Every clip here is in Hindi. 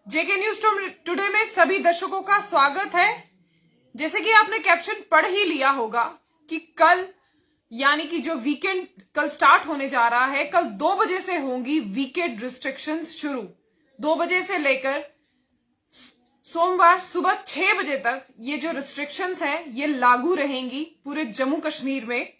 जेके न्यूज टुडे में सभी दर्शकों का स्वागत है। जैसे कि आपने कैप्शन पढ़ ही लिया होगा कि कल यानी कि जो वीकेंड कल स्टार्ट होने जा रहा है, कल 2 बजे से होंगी वीकेंड रिस्ट्रिक्शंस शुरू। 2 बजे से लेकर सोमवार सुबह 6 बजे तक ये जो रिस्ट्रिक्शंस है ये लागू रहेंगी पूरे जम्मू कश्मीर में,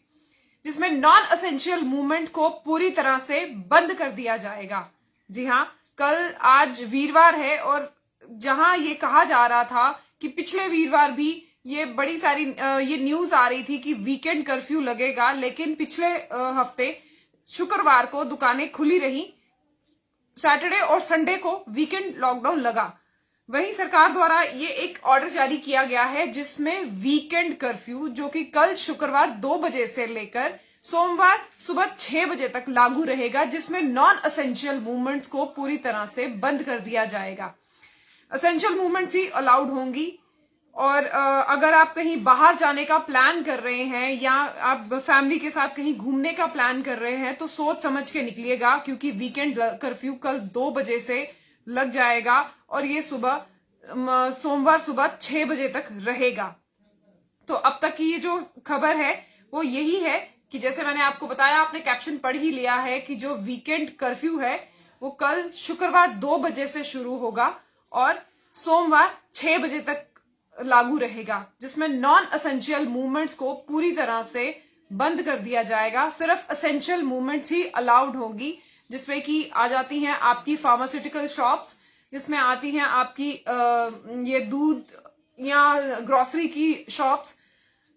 जिसमें नॉन असेंशियल मूवमेंट को पूरी तरह से बंद कर दिया जाएगा। जी हाँ, कल आज वीरवार है और जहां ये कहा जा रहा था कि पिछले वीरवार भी ये बड़ी सारी ये न्यूज आ रही थी कि वीकेंड कर्फ्यू लगेगा, लेकिन पिछले हफ्ते शुक्रवार को दुकानें खुली रही, सैटरडे और संडे को वीकेंड लॉकडाउन लगा। वहीं सरकार द्वारा ये एक ऑर्डर जारी किया गया है जिसमें वीकेंड कर्फ्यू जो कि कल शुक्रवार 2 बजे से लेकर सोमवार सुबह 6 बजे तक लागू रहेगा, जिसमें नॉन असेंशियल मूवमेंट्स को पूरी तरह से बंद कर दिया जाएगा। असेंशियल मूवमेंट्स ही अलाउड होंगी और अगर आप कहीं बाहर जाने का प्लान कर रहे हैं या आप फैमिली के साथ कहीं घूमने का प्लान कर रहे हैं तो सोच समझ के निकलिएगा, क्योंकि वीकेंड कर्फ्यू कल 2 बजे से लग जाएगा और ये सोमवार सुबह 6 बजे तक रहेगा। तो अब तक की ये जो खबर है वो यही है कि जैसे मैंने आपको बताया, आपने कैप्शन पढ़ ही लिया है कि जो वीकेंड कर्फ्यू है वो कल शुक्रवार 2 बजे से शुरू होगा और सोमवार 6 बजे तक लागू रहेगा, जिसमें नॉन असेंशियल मूवमेंट्स को पूरी तरह से बंद कर दिया जाएगा। सिर्फ असेंशियल मूवमेंट्स ही अलाउड होंगी, जिसमें कि आ जाती हैं आपकी फार्मास्यूटिकल शॉप्स, जिसमें आती हैं आपकी ये दूध या ग्रोसरी की शॉप्स,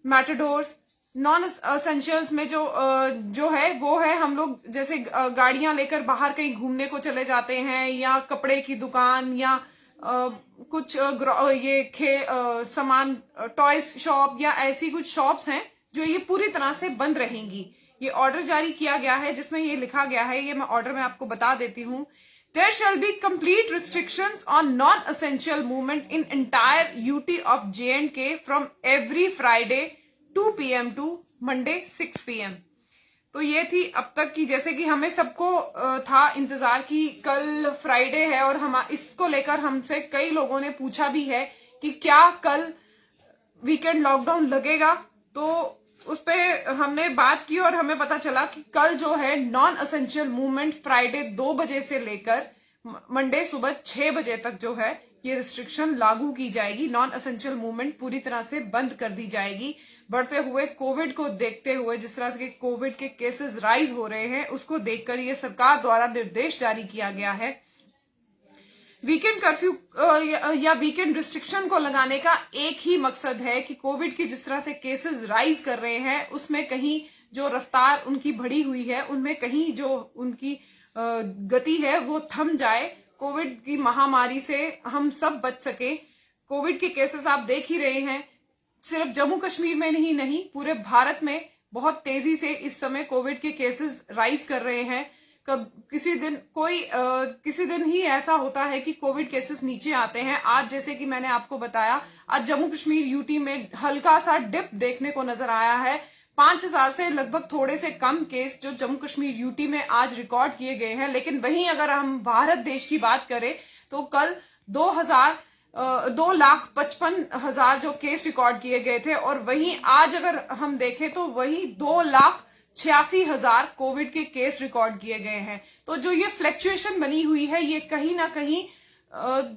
मैटाडोर्स। नॉन असेंशियल्स में जो है वो है हम लोग जैसे गाड़ियां लेकर बाहर कहीं घूमने को चले जाते हैं, या कपड़े की दुकान, या कुछ ये सामान टॉयज शॉप या ऐसी कुछ शॉप्स हैं जो ये पूरी तरह से बंद रहेंगी। ये ऑर्डर जारी किया गया है जिसमें ये लिखा गया है, ये मैं ऑर्डर में आपको बता देती हूँ। There shall be complete restrictions on non-essential movement in entire UT of J&K from every Friday 2 PM to Monday 6 PM। तो ये थी अब तक की, जैसे कि हमें सबको था इंतजार कि कल फ्राइडे है और हम इसको लेकर हमसे कई लोगों ने पूछा भी है कि क्या कल वीकेंड लॉकडाउन लगेगा। तो उस पर हमने बात की और हमें पता चला कि कल जो है नॉन असेंशियल मूवमेंट फ्राइडे 2 बजे से लेकर मंडे सुबह 6 बजे तक जो है ये रिस्ट्रिक्शन लागू की जाएगी। नॉन असेंशियल मूवमेंट पूरी तरह से बंद कर दी जाएगी। बढ़ते हुए कोविड को देखते हुए, जिस तरह से कोविड के केसेस राइज हो रहे हैं, उसको देखकर ये सरकार द्वारा निर्देश जारी किया गया है। वीकेंड कर्फ्यू या वीकेंड रिस्ट्रिक्शन को लगाने का एक ही मकसद है कि कोविड की जिस तरह से केसेस राइज कर रहे हैं उसमें कहीं जो रफ्तार उनकी बढ़ी हुई है, उनमें कहीं जो उनकी गति है वो थम जाए, कोविड की महामारी से हम सब बच सके। कोविड के केसेस आप देख ही रहे हैं, सिर्फ जम्मू कश्मीर में नहीं पूरे भारत में बहुत तेजी से इस समय कोविड के केसेस राइज कर रहे हैं। किसी दिन ही ऐसा होता है कि कोविड केसेस नीचे आते हैं। आज जैसे कि मैंने आपको बताया, आज जम्मू कश्मीर यूटी में हल्का सा डिप देखने को नजर आया है। 5000 से लगभग थोड़े से कम केस जो जम्मू कश्मीर यूटी में आज रिकॉर्ड किए गए हैं। लेकिन वहीं अगर हम भारत देश की बात करें तो कल 2,55,000 जो केस रिकॉर्ड किए गए थे, और वहीं आज अगर हम देखें तो वही 2,86,000 कोविड के केस रिकॉर्ड किए गए हैं। तो जो ये फ्लक्चुएशन बनी हुई है ये कहीं ना कहीं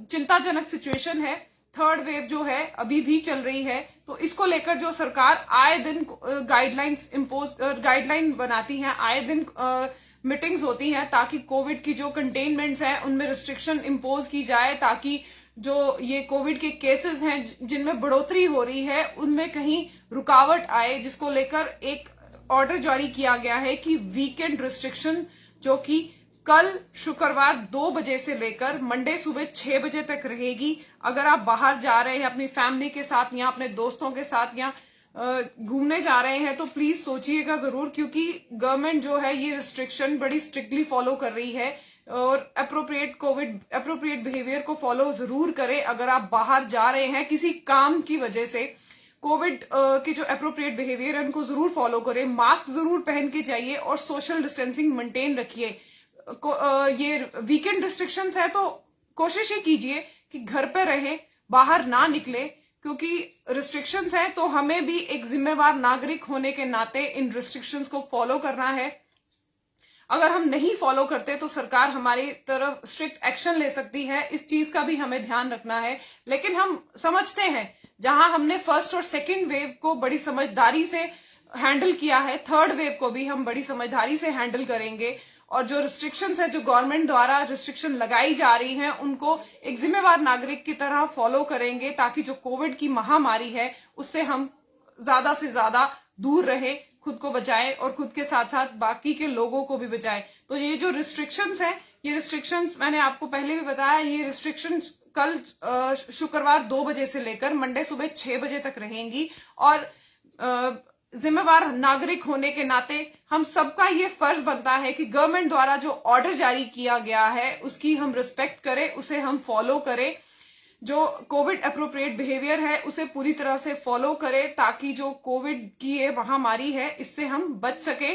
चिंताजनक सिचुएशन है। थर्ड वेव जो है अभी भी चल रही है, तो इसको लेकर जो सरकार आए दिन गाइडलाइन बनाती है, आए दिन मीटिंग्स होती हैं ताकि कोविड की जो कंटेनमेंट्स हैं उनमें रिस्ट्रिक्शन इम्पोज की जाए, ताकि जो ये कोविड के केसेस हैं जिनमें बढ़ोतरी हो रही है उनमें कहीं रुकावट आए, जिसको लेकर एक ऑर्डर जारी किया गया है कि वीकेंड रिस्ट्रिक्शन जो कि कल शुक्रवार 2 बजे से लेकर मंडे सुबह 6 बजे तक रहेगी। अगर आप बाहर जा रहे हैं अपनी फैमिली के साथ या अपने दोस्तों के साथ या घूमने जा रहे हैं तो प्लीज सोचिएगा जरूर, क्योंकि गवर्नमेंट जो है ये रिस्ट्रिक्शन बड़ी स्ट्रिक्टली फॉलो कर रही है और अप्रोप्रिएट बिहेवियर को फॉलो जरूर करें। अगर आप बाहर जा रहे हैं किसी काम की वजह से, कोविड के जो अप्रोप्रिएट बिहेवियर है उनको जरूर फॉलो करें, मास्क जरूर पहन के जाइए और सोशल डिस्टेंसिंग मेंटेन रखिए। ये वीकेंड रिस्ट्रिक्शंस है तो कोशिश ये कीजिए कि घर पे रहें, बाहर ना निकले, क्योंकि रिस्ट्रिक्शंस हैं तो हमें भी एक जिम्मेवार नागरिक होने के नाते इन रिस्ट्रिक्शंस को फॉलो करना है। अगर हम नहीं फॉलो करते तो सरकार हमारी तरफ स्ट्रिक्ट एक्शन ले सकती है, इस चीज का भी हमें ध्यान रखना है। लेकिन हम समझते हैं जहां हमने फर्स्ट और सेकंड वेव को बड़ी समझदारी से हैंडल किया है, थर्ड वेव को भी हम बड़ी समझदारी से हैंडल करेंगे। और जो रिस्ट्रिक्शंस है, जो गवर्नमेंट द्वारा रिस्ट्रिक्शन लगाई जा रही हैं, उनको एक जिम्मेवार नागरिक की तरह फॉलो करेंगे, ताकि जो कोविड की महामारी है उससे हम ज्यादा से ज्यादा दूर रहें, खुद को बचाएं और खुद के साथ साथ बाकी के लोगों को भी बचाएं। तो ये जो रिस्ट्रिक्शंस हैं, ये रिस्ट्रिक्शंस मैंने आपको पहले भी बताया, ये रिस्ट्रिक्शंस कल शुक्रवार 2 बजे से लेकर मंडे सुबह 6 बजे तक रहेंगी। और जिम्मेवार नागरिक होने के नाते हम सबका ये फर्ज बनता है कि गवर्नमेंट द्वारा जो ऑर्डर जारी किया गया है उसकी हम रिस्पेक्ट करें, उसे हम फॉलो करें। जो कोविड अप्रोप्रिएट बिहेवियर है उसे पूरी तरह से फॉलो करें, ताकि जो कोविड की ये महामारी है इससे हम बच सके।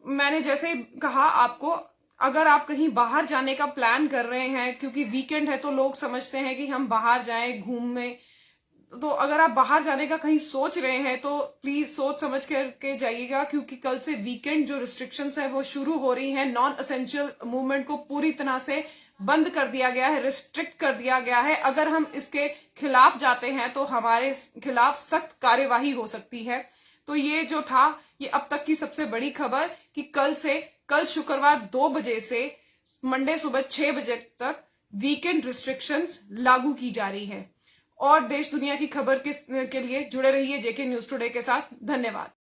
मैंने जैसे कहा आपको, अगर आप कहीं बाहर जाने का प्लान कर रहे हैं, क्योंकि वीकेंड है तो लोग समझते हैं कि हम बाहर जाएं घूमने, तो अगर आप बाहर जाने का कहीं सोच रहे हैं तो प्लीज सोच समझ करके जाइएगा, क्योंकि कल से वीकेंड जो रिस्ट्रिक्शंस है वो शुरू हो रही हैं। नॉन एसेंशियल मूवमेंट को पूरी तरह से बंद कर दिया गया है, रिस्ट्रिक्ट कर दिया गया है। अगर हम इसके खिलाफ जाते हैं तो हमारे खिलाफ सख्त कार्यवाही हो सकती है। तो ये जो था, ये अब तक की सबसे बड़ी खबर कि कल शुक्रवार 2 बजे से मंडे सुबह 6 बजे तक वीकेंड रिस्ट्रिक्शंस लागू की जा रही है। और देश दुनिया की खबर के लिए जुड़े रहिए जेके न्यूज टुडे के साथ। धन्यवाद।